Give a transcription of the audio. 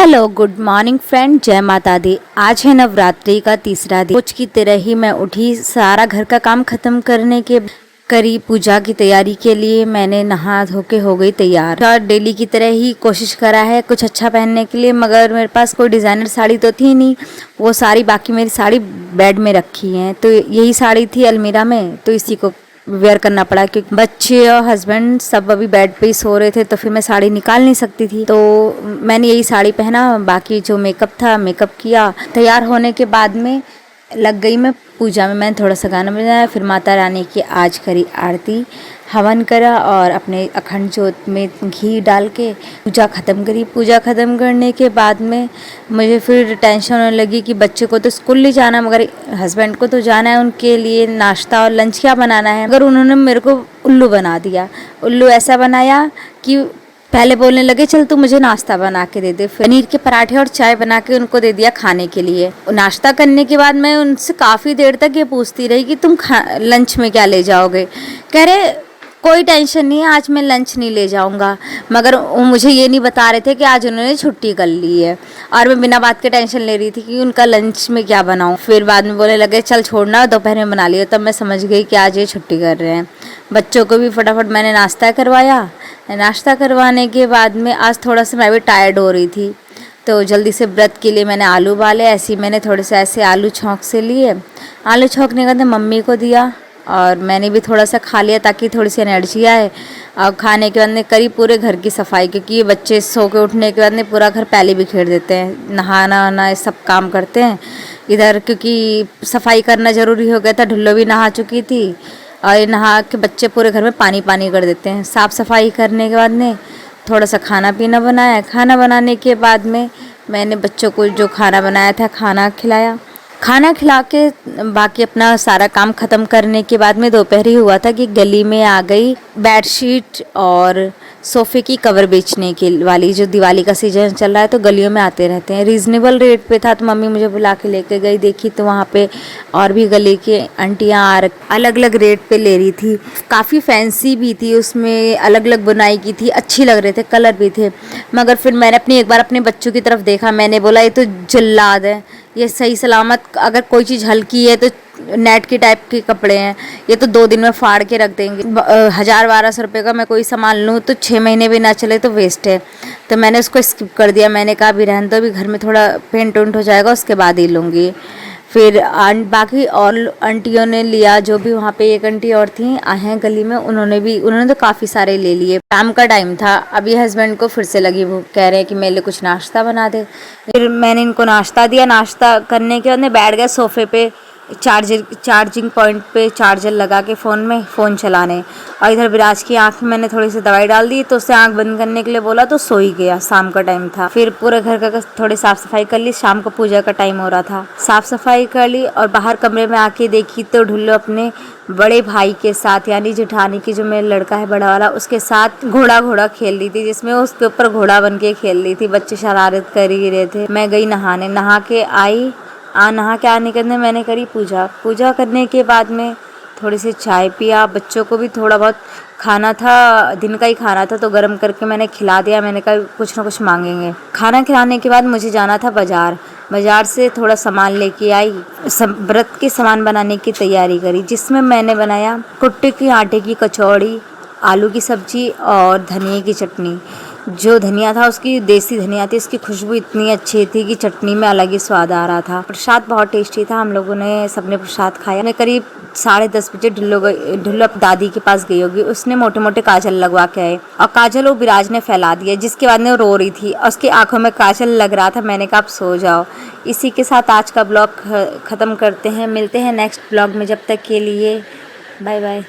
Hello good morning friend, जय माता दी। आज है नवरात्रि का तीसरा दिन। रोज की तरह ही मैं उठी, सारा घर का काम खत्म करने के करी पूजा की तैयारी के लिए। मैंने नहा धो के हो गई तैयार। और डेली की तरह ही कोशिश करा है कुछ अच्छा पहनने के लिए, मगर मेरे पास कोई डिज़ाइनर साड़ी तो थी नहीं। वो सारी बाकी मेरी साड़ी बेड में रखी हैं, तो यही साड़ी थी अलमीरा में, तो इसी को वेयर करना पड़ा क्योंकि बच्चे और हस्बैंड सब अभी बेड पे ही सो रहे थे, तो फिर मैं साड़ी निकाल नहीं सकती थी। तो मैंने यही साड़ी पहना, बाकी जो मेकअप था मेकअप किया। तैयार होने के बाद में लग गई मैं पूजा में। मैंने थोड़ा सा गाना बजाया, फिर माता रानी की आज करी आरती, हवन करा और अपने अखंड ज्योत में घी डाल के पूजा ख़त्म करी। पूजा ख़त्म करने के बाद में मुझे फिर टेंशन होने लगी कि बच्चे को तो स्कूल नहीं जाना, मगर हस्बैंड को तो जाना है। उनके लिए नाश्ता और लंच क्या बनाना है, मगर उन्होंने मेरे को उल्लू बना दिया। उल्लू ऐसा बनाया कि पहले बोलने लगे चल तू मुझे नाश्ता बना के दे दे। फिर पनीर के पराठे और चाय बना के उनको दे दिया खाने के लिए। नाश्ता करने के बाद मैं उनसे काफ़ी देर तक ये पूछती रही कि तुम लंच में क्या ले जाओगे। कह रहे कोई टेंशन नहीं है, आज मैं लंच नहीं ले जाऊंगा। मगर वो मुझे ये नहीं बता रहे थे कि आज उन्होंने छुट्टी कर ली है, और मैं बिना बात के टेंशन ले रही थी कि उनका लंच में क्या बनाऊं। फिर बाद में बोलने लगे चल छोड़ना, दोपहर में बना लियो। तब मैं समझ गई कि आज ये छुट्टी कर रहे हैं। बच्चों को भी फटाफट मैंने नाश्ता करवाया। नाश्ता करवाने के बाद में आज थोड़ा सा मैं भी टायर्ड हो रही थी, तो जल्दी से व्रत के लिए मैंने आलू उबाले। ऐसे ही मैंने थोड़े से ऐसे आलू छौंक से लिए। आलू छौंकने के बाद मम्मी को दिया और मैंने भी थोड़ा सा खा लिया ताकि थोड़ी सी एनर्जी आए। और खाने के बाद में करी पूरे घर की सफाई, क्योंकि ये बच्चे सो के उठने के बाद में पूरा घर पहले बिखेर देते हैं, नहाना वहाना सब काम करते हैं इधर, क्योंकि सफाई करना ज़रूरी हो गया था। ढुल्लो भी नहा चुकी थी और ये नहा के बच्चे पूरे घर में पानी पानी कर देते हैं। साफ़ सफाई करने के बाद में थोड़ा सा खाना पीना बनाया। खाना बनाने के बाद में मैंने बच्चों को जो खाना बनाया था खाना खिलाया। खाना खिला के बाकी अपना सारा काम ख़त्म करने के बाद में दोपहर ही हुआ था कि गली में आ गई बेडशीट और सोफ़े की कवर बेचने के वाली। जो दिवाली का सीज़न चल रहा है तो गलियों में आते रहते हैं। रीज़नेबल रेट पे था, तो मम्मी मुझे बुला के लेके गई। देखी तो वहाँ पे और भी गली के आंटियाँ अलग अलग रेट पे ले रही थी। काफ़ी फैंसी भी थी, उसमें अलग अलग बुनाई की थी, अच्छी लग रहे थे, कलर भी थे। मगर फिर मैंने एक बार अपने बच्चों की तरफ देखा, मैंने बोला ये तो जल्लाद है, ये सही सलामत अगर कोई चीज़ हल्की है तो नेट की टाइप के कपड़े हैं, ये तो 2 दिन में फाड़ के रख देंगे। 1000-1200 रुपये का मैं कोई सामान लूँ तो 6 महीने भी ना चले तो वेस्ट है। तो मैंने उसको स्किप कर दिया। मैंने कहा अभी रहने दो, अभी घर में थोड़ा पेंट उंट हो जाएगा उसके बाद ही लूँगी। फिर बाकी और आंटियों ने लिया, जो भी वहाँ पे एक आंटी और थी हैं गली में, उन्होंने तो काफ़ी सारे ले लिए। शाम का टाइम था, अभी हस्बैंड को फिर से लगी भूख, कह रहे हैं कि मेरे लिए कुछ नाश्ता बना दे। फिर मैंने इनको नाश्ता दिया। नाश्ता करने के बाद में बैठ गए सोफ़े पे, चार्जिंग पॉइंट पे चार्जर लगा के फ़ोन चलाने। और इधर विराज की आँख में मैंने थोड़ी सी दवाई डाल दी, तो उससे आँख बंद करने के लिए बोला तो सो ही गया। शाम का टाइम था। फिर पूरे घर का थोड़ी साफ़ सफाई कर ली। शाम को पूजा का टाइम हो रहा था, साफ़ सफाई कर ली और बाहर कमरे में आके देखी तो ढुल्लो अपने बड़े भाई के साथ, यानी जेठानी की जो मेरा लड़का है बड़ा वाला, उसके साथ घोड़ा खेल रही थी, जिसमें उसके ऊपर घोड़ा बन के खेल रही थी। बच्चे शरारत कर ही रहे थे। मैं गई नहाने, नहा के आई। नहा के आने के अंदर मैंने करी पूजा करने के बाद में थोड़ी सी चाय पिया। बच्चों को भी थोड़ा बहुत खाना था, दिन का ही खाना था, तो गर्म करके मैंने खिला दिया। मैंने कहा कुछ ना कुछ मांगेंगे। खाना खिलाने के बाद मुझे जाना था बाज़ार से थोड़ा सामान लेके आई। व्रत के सामान बनाने की तैयारी करी, जिसमें मैंने बनाया कुट्टे के आटे की कचौड़ी, आलू की सब्जी और धनिए की चटनी। जो धनिया था उसकी देसी धनिया थी, उसकी खुशबू इतनी अच्छी थी कि चटनी में अलग ही स्वाद आ रहा था। प्रसाद बहुत टेस्टी था। हम लोगों ने सबने प्रसाद खाया। मैं करीब 10:30 बजे ढुल्लो दादी के पास गई होगी, उसने मोटे मोटे काजल लगवा के आए और काजल वो विराज ने फैला दिया, जिसके बाद में वो रो रही थी और उसकी आंखों में काजल लग रहा था। मैंने कहा आप सो जाओ। इसी के साथ आज का ब्लॉग ख़त्म करते हैं। मिलते हैं नेक्स्ट ब्लॉग में, जब तक के लिए बाय बाय।